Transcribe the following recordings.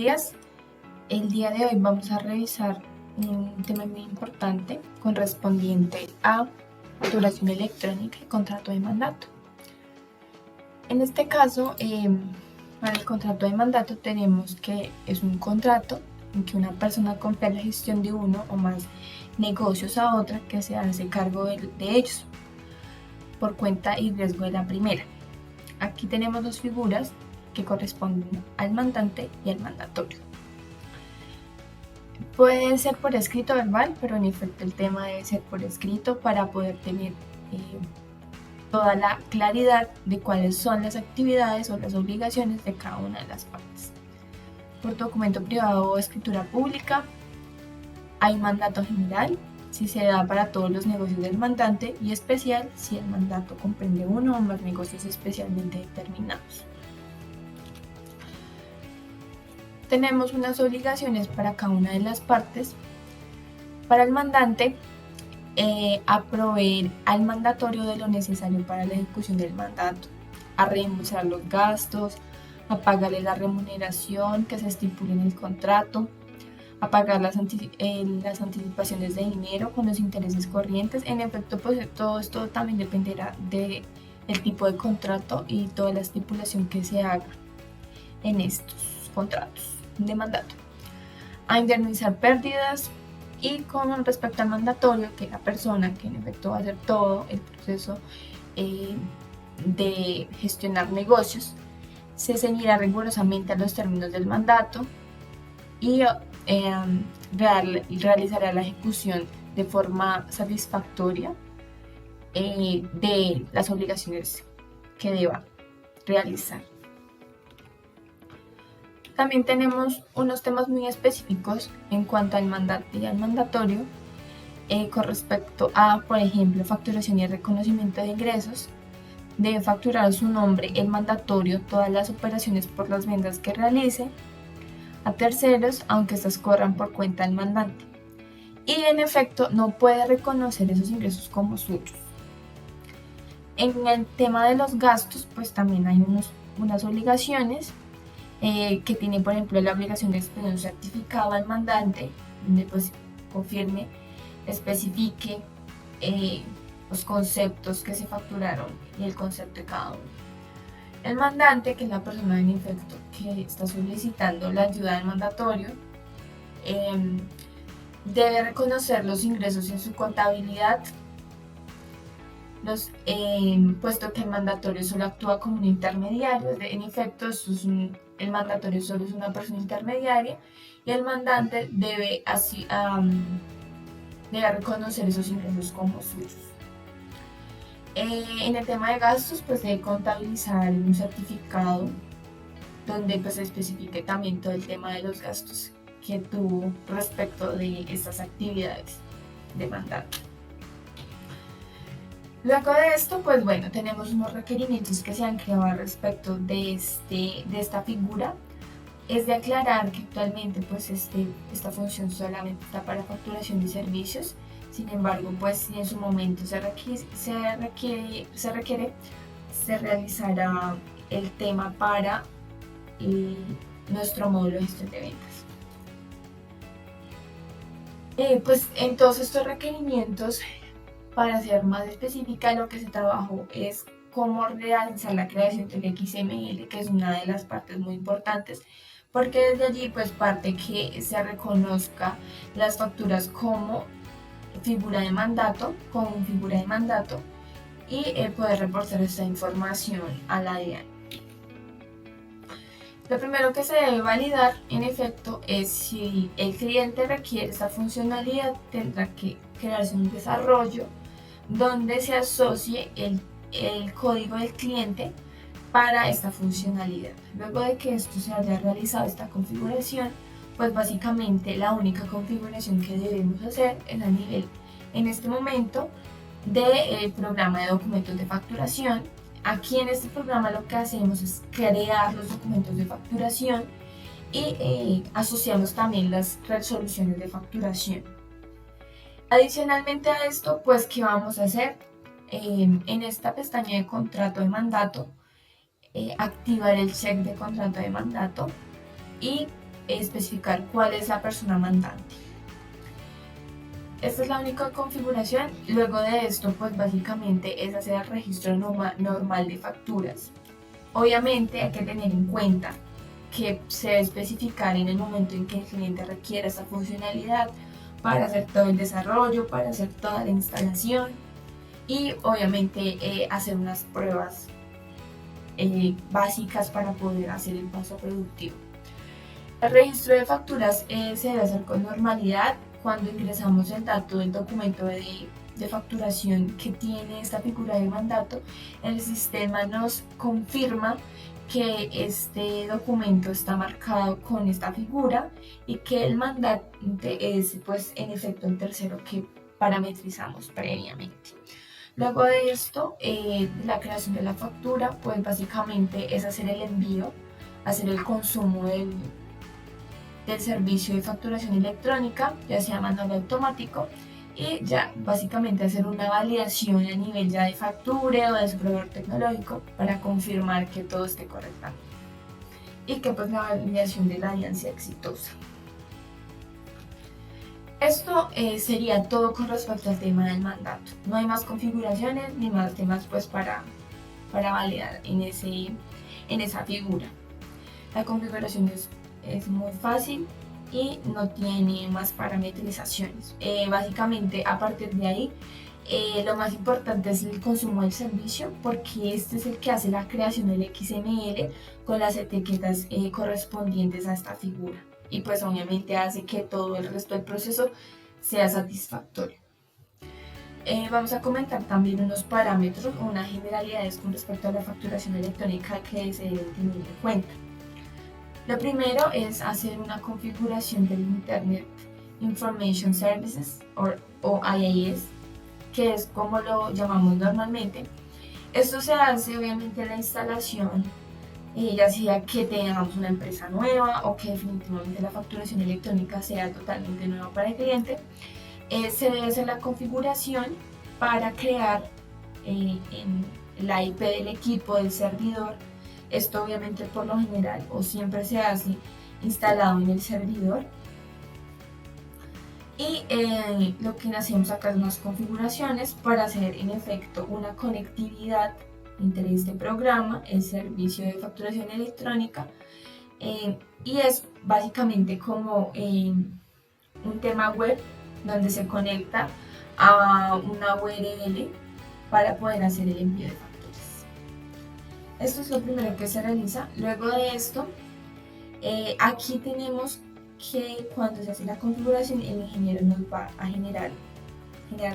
días. El día de hoy vamos a revisar un tema muy importante correspondiente a facturación electrónica y contrato de mandato. En este caso, para el contrato de mandato tenemos que es un contrato en que una persona confía la gestión de uno o más negocios a otra que se hace cargo de ellos por cuenta y riesgo de la primera. Aquí tenemos dos figuras que corresponden al mandante y al mandatorio. Puede ser por escrito verbal, pero en efecto el tema debe ser por escrito para poder tener toda la claridad de cuáles son las actividades o las obligaciones de cada una de las partes. Por documento privado o escritura pública, hay mandato general, si se da para todos los negocios del mandante, y especial si el mandato comprende uno o más negocios especialmente determinados. Tenemos unas obligaciones para cada una de las partes. Para el mandante, a proveer al mandatorio de lo necesario para la ejecución del mandato, a reembolsar los gastos, a pagarle la remuneración que se estipule en el contrato, a pagar las anticipaciones de dinero con los intereses corrientes. En efecto, pues todo esto también dependerá del tipo de contrato y toda la estipulación que se haga en estos contratos de mandato. A indemnizar pérdidas. Y con respecto al mandatorio, que la persona que en efecto va a hacer todo el proceso de gestionar negocios, se ceñirá rigurosamente a los términos del mandato y realizará la ejecución de forma satisfactoria de las obligaciones que deba realizar. También tenemos unos temas muy específicos en cuanto al mandante y al mandatorio con respecto a, por ejemplo, facturación y reconocimiento de ingresos. Debe facturar a su nombre el mandatorio todas las operaciones por las ventas que realice a terceros, aunque estas corran por cuenta del mandante. Y en efecto no puede reconocer esos ingresos como suyos. En el tema de los gastos, pues también hay unas obligaciones que tiene, por ejemplo, la obligación de expedir un certificado al mandante, donde pues confirme, especifique los conceptos que se facturaron y el concepto de cada uno. El mandante, que es la persona en efecto que está solicitando la ayuda del mandatorio, debe reconocer los ingresos en su contabilidad, puesto que el mandatorio solo actúa como un intermediario. En efecto, el mandatorio solo es una persona intermediaria y el mandante debe reconocer esos ingresos como suyos. En el tema de gastos, pues debe contabilizar un certificado donde pues se especifique también todo el tema de los gastos que tuvo respecto de estas actividades de mandato. Luego de esto, pues bueno, tenemos unos requerimientos que se han creado al respecto de esta figura. Es de aclarar que actualmente pues esta función solamente está para facturación de servicios. Sin embargo, pues si en su momento se requiere, se realizará el tema para nuestro módulo de gestión de ventas. Pues en todos estos requerimientos, para ser más específica, lo que se trabajó es cómo realizar la creación del XML, que es una de las partes muy importantes, porque desde allí pues parte que se reconozca las facturas como figura de mandato, y poder reportar esta información a la DIAN. Lo primero que se debe validar, en efecto, es si el cliente requiere esta funcionalidad. Tendrá que crearse un desarrollo donde se asocie el código del cliente para esta funcionalidad. Luego de que esto se haya realizado, esta configuración, pues básicamente la única configuración que debemos hacer es a nivel, en este momento, del programa de documentos de facturación. Aquí en este programa lo que hacemos es crear los documentos de facturación y asociamos también las resoluciones de facturación. Adicionalmente a esto, pues, ¿qué vamos a hacer? En esta pestaña de contrato de mandato, activar el check de contrato de mandato y especificar cuál es la persona mandante. Esta es la única configuración. Luego de esto, pues básicamente es hacer el registro normal de facturas. Obviamente hay que tener en cuenta que se debe especificar en el momento en que el cliente requiera esta funcionalidad para hacer todo el desarrollo, para hacer toda la instalación y obviamente hacer unas pruebas básicas para poder hacer el paso productivo. El registro de facturas se debe hacer con normalidad. Cuando ingresamos el dato del documento de facturación que tiene esta figura de mandato, el sistema nos confirma que este documento está marcado con esta figura y que el mandante es pues en efecto el tercero que parametrizamos previamente. Luego de esto, la creación de la factura pues básicamente es hacer el envío, hacer el consumo del servicio de facturación electrónica, ya sea manual o automático, y ya básicamente hacer una validación a nivel ya de factura o de su proveedor tecnológico para confirmar que todo esté correctamente y que pues la validación de la DIAN sea exitosa. Esto sería todo con respecto al tema del mandato. No hay más configuraciones ni más temas pues para validar en esa figura. La configuración es muy fácil y no tiene más parametrizaciones. Básicamente a partir de ahí lo más importante es el consumo del servicio, porque este es el que hace la creación del XML con las etiquetas correspondientes a esta figura y pues obviamente hace que todo el resto del proceso sea satisfactorio. Vamos a comentar también unos parámetros o unas generalidades con respecto a la facturación electrónica que se deben tener en cuenta. Lo primero es hacer una configuración del Internet Information Services o IaaS, que es como lo llamamos normalmente. Esto se hace obviamente en la instalación, ya sea que tengamos una empresa nueva o que definitivamente la facturación electrónica sea totalmente nueva para el cliente. Se debe hacer la configuración para crear en la IP del equipo del servidor. Esto obviamente por lo general o siempre se hace instalado en el servidor. Y lo que hacemos acá es unas configuraciones para hacer en efecto una conectividad entre este programa, el servicio de facturación electrónica, y es básicamente como un tema web donde se conecta a una URL para poder hacer el envío de facturas. Esto es lo primero que se realiza. Luego de esto, aquí tenemos que cuando se hace la configuración, el ingeniero nos va a generar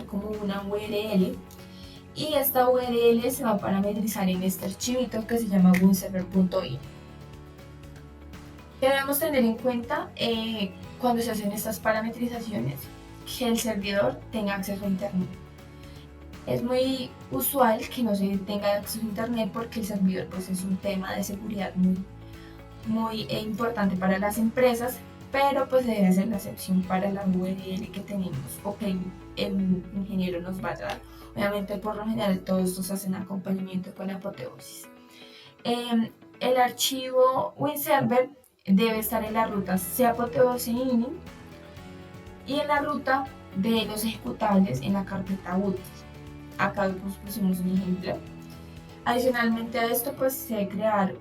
como una URL y esta URL se va a parametrizar en este archivito que se llama winserver.in. Debemos tener en cuenta cuando se hacen estas parametrizaciones que el servidor tenga acceso a internet. Es muy usual que no se tenga acceso a internet porque el servidor pues, es un tema de seguridad muy importante para las empresas, pero pues debe ser la excepción para la URL que tenemos o que el ingeniero nos va a dar. Obviamente por lo general todo esto se hace en acompañamiento con Apoteosis. El archivo WinServer debe estar en la ruta capoteosis y en la ruta de los ejecutables en la carpeta útil. Acá pues pusimos un ejemplo. Adicionalmente a esto pues se debe crear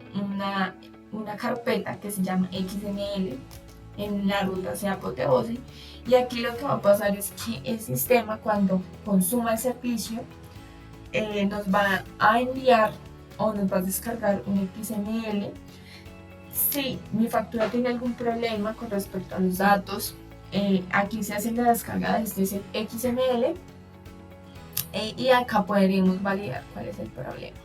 una carpeta que se llama XML en la ruta capoteosis, y aquí lo que va a pasar es que el sistema cuando consuma el servicio nos va a enviar o nos va a descargar un XML. Si mi factura tiene algún problema con respecto a los datos, aquí se hace la descarga de este XML y acá podremos validar cuál es el problema.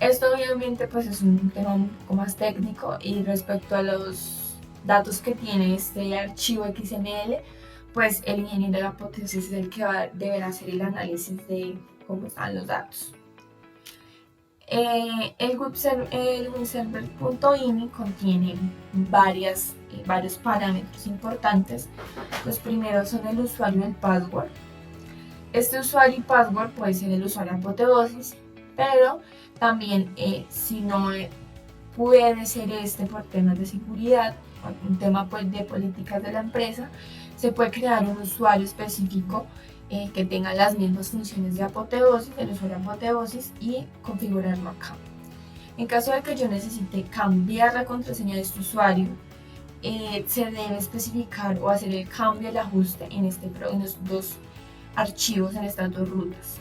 Esto obviamente pues es un tema un poco más técnico, y respecto a los datos que tiene este archivo XML, pues el ingeniero de Apoteosis es el que deberá hacer el análisis de cómo están los datos. El winserver.ini contiene varios parámetros importantes. Los primeros son el usuario y el password. Este usuario y password puede ser el usuario Apoteosis, pero también si no puede ser por temas de seguridad, un tema pues, de políticas de la empresa, se puede crear un usuario específico que tenga las mismas funciones de apoteosis, del usuario apoteosis, y configurarlo acá. En caso de que yo necesite cambiar la contraseña de este usuario, se debe especificar o hacer el cambio, el ajuste en estos dos archivos, en estas dos rutas.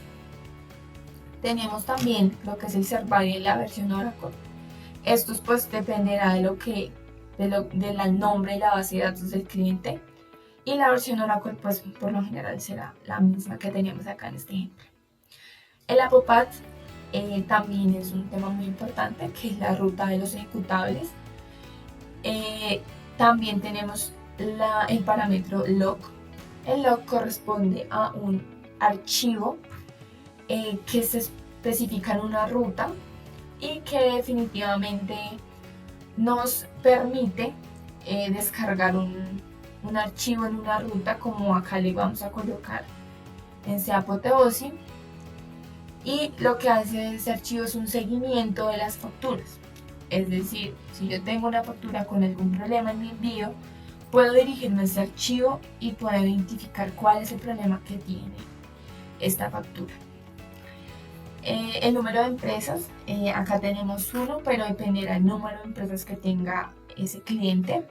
Tenemos también lo que es el servidor y la versión Oracle. Estos pues dependerá del nombre de la base de datos del cliente, y la versión Oracle pues por lo general será la misma que teníamos acá en este ejemplo. El ApoPath también es un tema muy importante, que es la ruta de los ejecutables. También tenemos el parámetro log. El log corresponde a un archivo que se especifica en una ruta y que definitivamente nos permite descargar un archivo en una ruta, como acá le vamos a colocar en Apoteosis, y lo que hace ese archivo es un seguimiento de las facturas. Es decir, si yo tengo una factura con algún problema en mi envío, puedo dirigirme a ese archivo y puedo identificar cuál es el problema que tiene esta factura. El número de empresas, acá tenemos uno, pero dependerá del número de empresas que tenga ese cliente.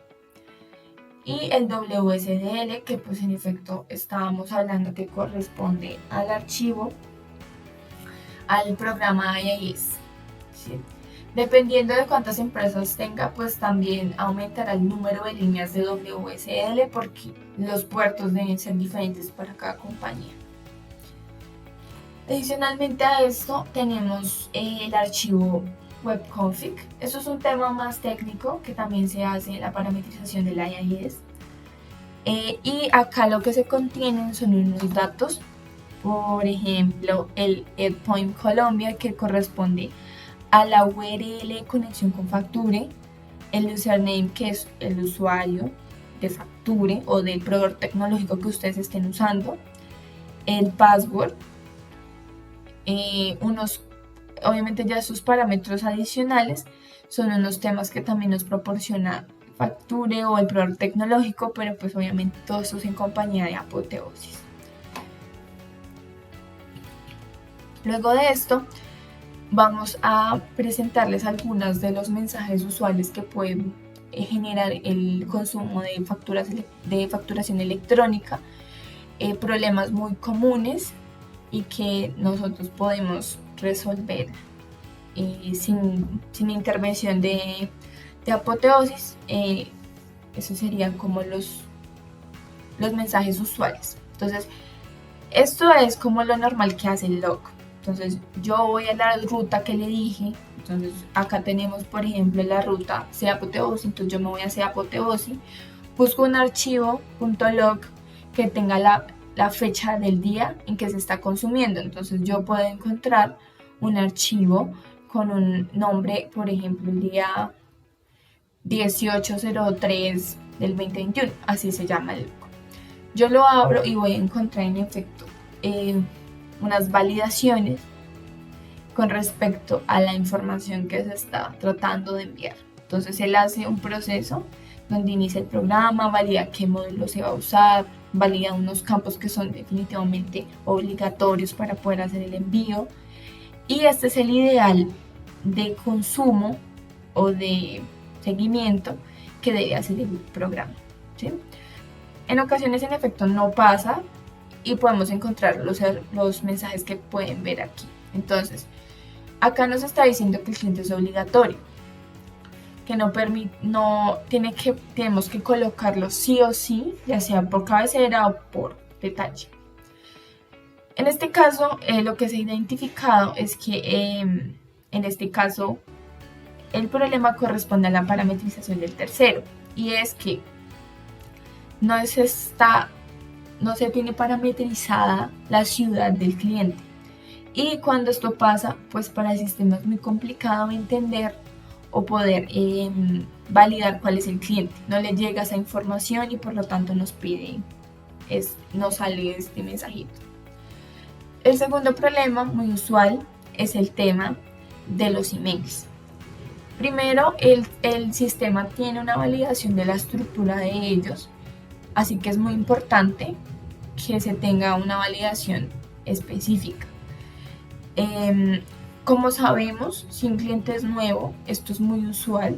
Y el WSDL, que pues en efecto estábamos hablando que corresponde al archivo, al programa IIS, ¿sí? Dependiendo de cuántas empresas tenga, pues también aumentará el número de líneas de WSL, porque los puertos deben ser diferentes para cada compañía. Adicionalmente a esto tenemos el archivo webconfig. Eso es un tema más técnico que también se hace en la parametrización del IIS. Y acá lo que se contienen son unos datos, por ejemplo el endpoint Colombia, que corresponde a la URL de conexión con Facture, el username, que es el usuario de Facture o del proveedor tecnológico que ustedes estén usando, el password, obviamente ya sus parámetros adicionales son unos temas que también nos proporciona Facture o el proveedor tecnológico, pero pues obviamente todo esto es en compañía de Apoteosis. Luego de esto vamos a presentarles algunos de los mensajes usuales que pueden generar el consumo de facturación electrónica, problemas muy comunes y que nosotros podemos resolver sin intervención de Apoteosis. Eso serían como los mensajes usuales. Entonces, esto es como lo normal que hace el log. Entonces, yo voy a la ruta que le dije. Entonces, acá tenemos, por ejemplo, la ruta Apoteosis. Entonces, yo me voy a Apoteosis, busco un archivo .log que tenga la fecha del día en que se está consumiendo. Entonces, yo puedo encontrar un archivo con un nombre, por ejemplo, el día 18/03 del 2021, así se llama el log. Yo lo abro y voy a encontrar en efecto unas validaciones con respecto a la información que se está tratando de enviar. Entonces él hace un proceso donde inicia el programa, valida qué modelo se va a usar, valida unos campos que son definitivamente obligatorios para poder hacer el envío, y este es el ideal de consumo o de seguimiento que debe hacer el programa, ¿sí? En ocasiones en efecto no pasa y podemos encontrar los mensajes que pueden ver aquí. Entonces, acá nos está diciendo que el cliente es obligatorio, que tenemos que colocarlo sí o sí, ya sea por cabecera o por detalle. En este caso, lo que se ha identificado es que en este caso el problema corresponde a la parametrización del tercero, y es que no se tiene parametrizada la ciudad del cliente. Y cuando esto pasa, pues para el sistema es muy complicado entender o poder validar cuál es el cliente. No le llega esa información y por lo tanto nos sale este mensajito. El segundo problema muy usual es el tema de los emails. Primero, el sistema tiene una validación de la estructura de ellos, así que es muy importante que se tenga una validación específica. Como sabemos, si un cliente es nuevo, esto es muy usual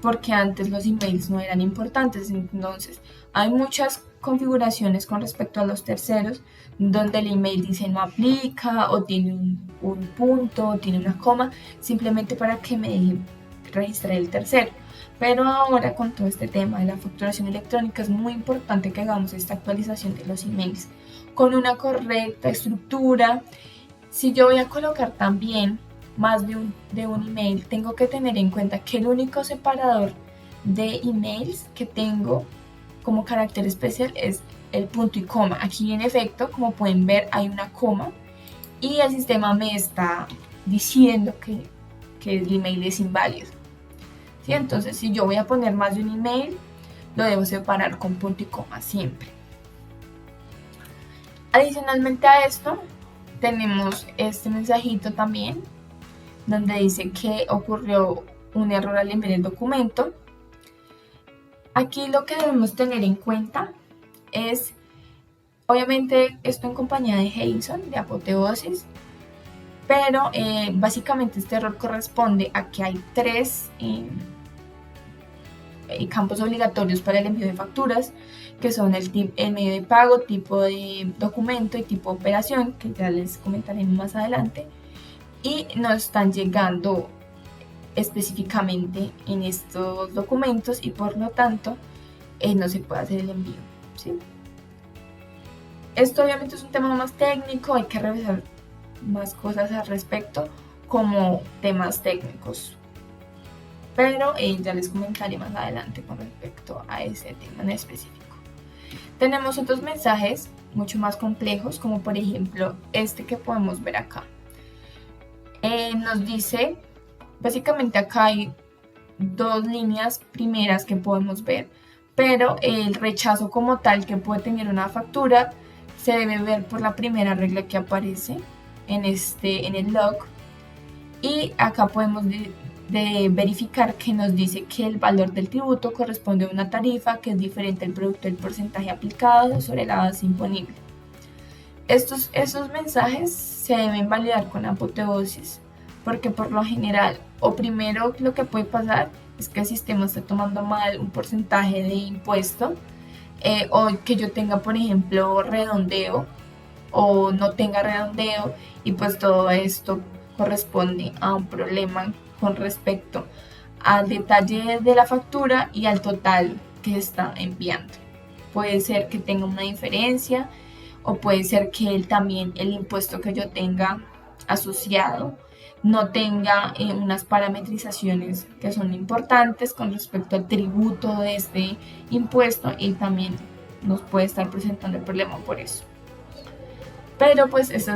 porque antes los emails no eran importantes, entonces hay muchas configuraciones con respecto a los terceros donde el email dice no aplica o tiene un punto o tiene una coma simplemente para que me deje registrar el tercero. Pero ahora con todo este tema de la facturación electrónica es muy importante que hagamos esta actualización de los emails con una correcta estructura. Si yo voy a colocar también más de un email, tengo que tener en cuenta que el único separador de emails que tengo como carácter especial es el punto y coma. Aquí en efecto, como pueden ver, hay una coma y el sistema me está diciendo que el email es inválido. ¿Sí? Entonces, si yo voy a poner más de un email, lo debo separar con punto y coma siempre. Adicionalmente a esto, tenemos este mensajito también donde dice que ocurrió un error al enviar el documento. Aquí lo que debemos tener en cuenta es, obviamente esto en compañía de Jason, de Apoteosis, pero básicamente este error corresponde a que hay 3 campos obligatorios para el envío de facturas, que son el medio de pago, tipo de documento y tipo de operación, que ya les comentaré más adelante, y no están llegando específicamente en estos documentos y por lo tanto no se puede hacer el envío, ¿sí? Esto obviamente es un tema más técnico, hay que revisar más cosas al respecto como temas técnicos, pero ya les comentaré más adelante con respecto a ese tema en específico. Tenemos otros mensajes mucho más complejos, como por ejemplo este que podemos ver acá. Nos dice, básicamente acá hay 2 líneas primeras que podemos ver, pero el rechazo como tal que puede tener una factura se debe ver por la primera regla que aparece en el log, y acá podemos verificar que nos dice que el valor del tributo corresponde a una tarifa que es diferente al producto del porcentaje aplicado sobre la base imponible. Estos mensajes se deben validar con apoteosis, porque por lo general, o primero lo que puede pasar es que el sistema esté tomando mal un porcentaje de impuesto, o que yo tenga, por ejemplo, redondeo o no tenga redondeo, y pues todo esto corresponde a un problema con respecto al detalle de la factura y al total que está enviando. Puede ser que tenga una diferencia, o puede ser que también el impuesto que yo tenga asociado no tenga unas parametrizaciones que son importantes con respecto al tributo de este impuesto, y también nos puede estar presentando el problema por eso. Pero pues esto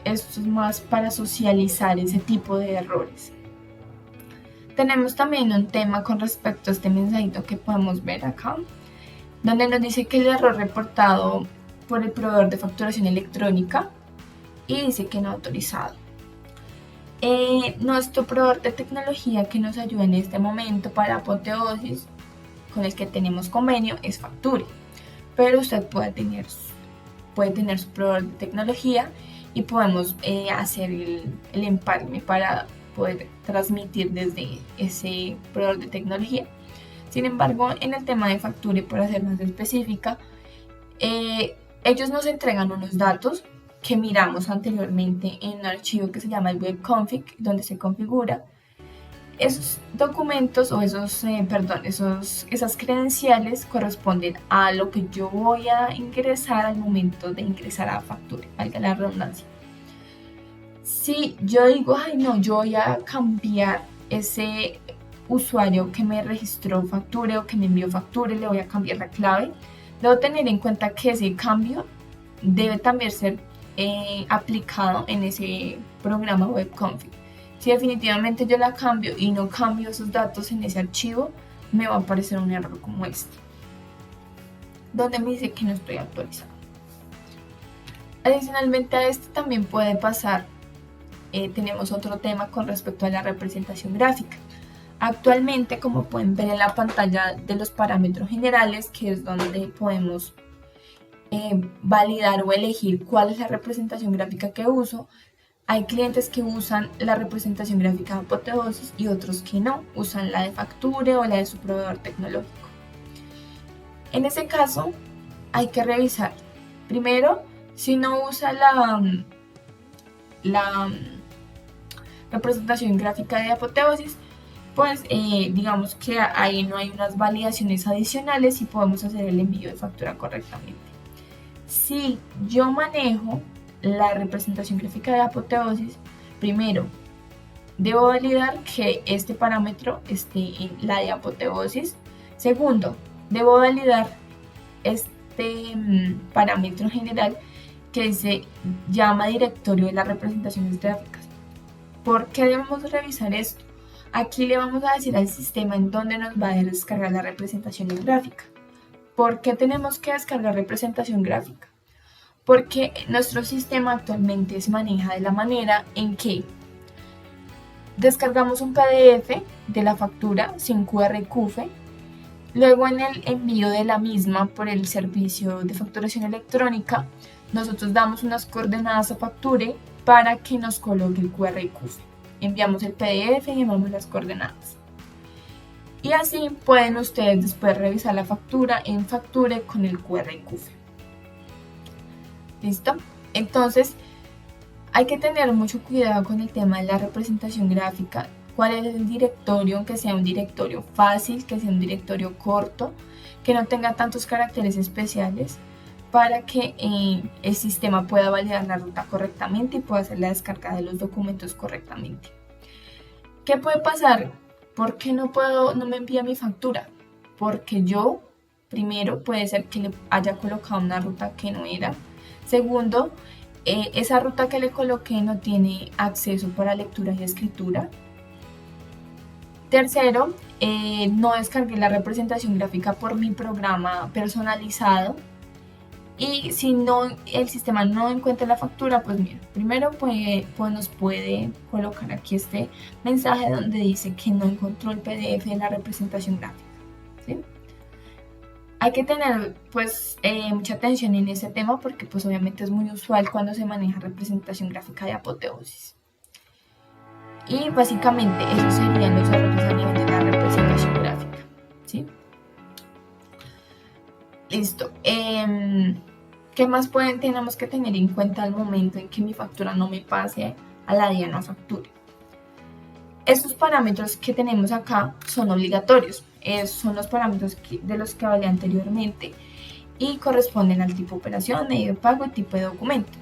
es más para socializar ese tipo de errores. Tenemos también un tema con respecto a este mensajito que podemos ver acá, donde nos dice que el error reportado por el proveedor de facturación electrónica, y dice que no autorizado. Nuestro proveedor de tecnología que nos ayuda en este momento para apoteosis, con el que tenemos convenio, es Facture, pero usted puede tener su proveedor de tecnología y podemos hacer el empalme para poder transmitir desde ese proveedor de tecnología. Sin embargo, en el tema de Facture, por ser más específica, ellos nos entregan unos datos que miramos anteriormente en un archivo que se llama el webconfig, donde se configura. Esos documentos o esas credenciales corresponden a lo que yo voy a ingresar al momento de ingresar a Facture, valga la redundancia. Si yo digo, ay no, yo voy a cambiar ese usuario que me registró Facture o que me envió Facture, le voy a cambiar la clave, debo tener en cuenta que ese cambio debe también ser aplicado en ese programa webconfig. Si definitivamente yo la cambio y no cambio esos datos en ese archivo, me va a aparecer un error como este, donde me dice que no estoy actualizado. Adicionalmente a esto también puede pasar, tenemos otro tema con respecto a la representación gráfica. Actualmente, como pueden ver en la pantalla de los parámetros generales, que es donde podemos validar o elegir cuál es la representación gráfica que uso, hay clientes que usan la representación gráfica de apoteosis y otros que no, usan la de Facture o la de su proveedor tecnológico. En ese caso, hay que revisar primero si no usa la representación gráfica de apoteosis, pues digamos que ahí no hay unas validaciones adicionales y podemos hacer el envío de factura correctamente. Si yo manejo la representación gráfica de apoteosis, primero debo validar que este parámetro esté en la de apoteosis. Segundo, debo validar este parámetro general que se llama directorio de las representaciones gráficas. ¿Por qué debemos revisar esto? Aquí le vamos a decir al sistema en dónde nos va a descargar la representación gráfica. ¿Por qué tenemos que descargar representación gráfica? Porque nuestro sistema actualmente se maneja de la manera en que descargamos un PDF de la factura sin QR y CUFE, luego en el envío de la misma por el servicio de facturación electrónica, nosotros damos unas coordenadas a Facture para que nos coloque el QR y CUFE. Enviamos el PDF y enviamos las coordenadas. Y así pueden ustedes después revisar la factura en Facture con el QR y CUFE. ¿Listo? Entonces, hay que tener mucho cuidado con el tema de la representación gráfica. ¿Cuál es el directorio? Que sea un directorio fácil, que sea un directorio corto, que no tenga tantos caracteres especiales, para que el sistema pueda validar la ruta correctamente y pueda hacer la descarga de los documentos correctamente. ¿Qué puede pasar? ¿Por qué no me envía mi factura? Porque yo, primero, puede ser que le haya colocado una ruta que no era. Segundo, esa ruta que le coloqué no tiene acceso para lectura y escritura. Tercero, no descargué la representación gráfica por mi programa personalizado. Y si el sistema no encuentra la factura, pues mira, primero nos puede colocar aquí este mensaje donde dice que no encontró el PDF de la representación gráfica, ¿sí? Hay que tener pues mucha atención en ese tema porque pues obviamente es muy usual cuando se maneja representación gráfica de apoteosis. Y básicamente esos serían los errores a nivel de la representación gráfica, ¿sí? Listo. ¿Qué más tenemos que tener en cuenta al momento en que mi factura no me pase a la Diana Facture? Estos parámetros que tenemos acá son obligatorios. Son los parámetros de los que hablé anteriormente y corresponden al tipo de operación, medio de pago y tipo de documento.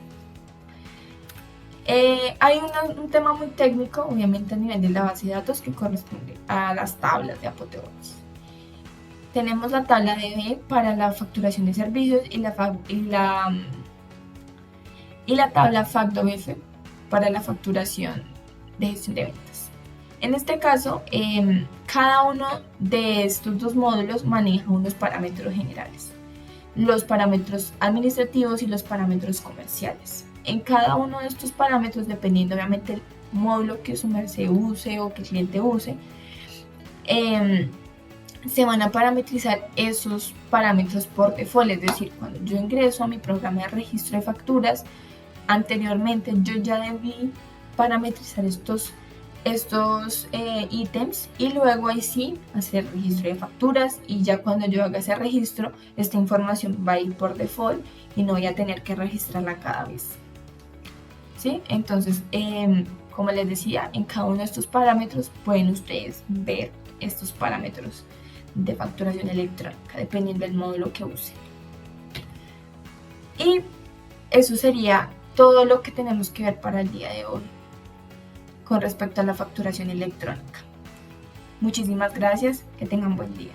Hay un tema muy técnico, obviamente a nivel de la base de datos, que corresponde a las tablas de apoteosis. Tenemos la tabla DB para la facturación de servicios y la tabla FACDOF para la facturación de gestión de ventas. En este caso, cada uno de estos dos módulos maneja unos parámetros generales, los parámetros administrativos y los parámetros comerciales. En cada uno de estos parámetros, dependiendo obviamente del módulo que su merced use o que el cliente use, se van a parametrizar esos parámetros por default, es decir, cuando yo ingreso a mi programa de registro de facturas, anteriormente yo ya debí parametrizar estos ítems y luego ahí sí hacer registro de facturas, y ya cuando yo haga ese registro, esta información va a ir por default y no voy a tener que registrarla cada vez, ¿sí? Entonces, como les decía, en cada uno de estos parámetros pueden ustedes ver estos parámetros de facturación electrónica dependiendo del módulo que use. Y eso sería todo lo que tenemos que ver para el día de hoy con respecto a la facturación electrónica. Muchísimas gracias, que tengan buen día.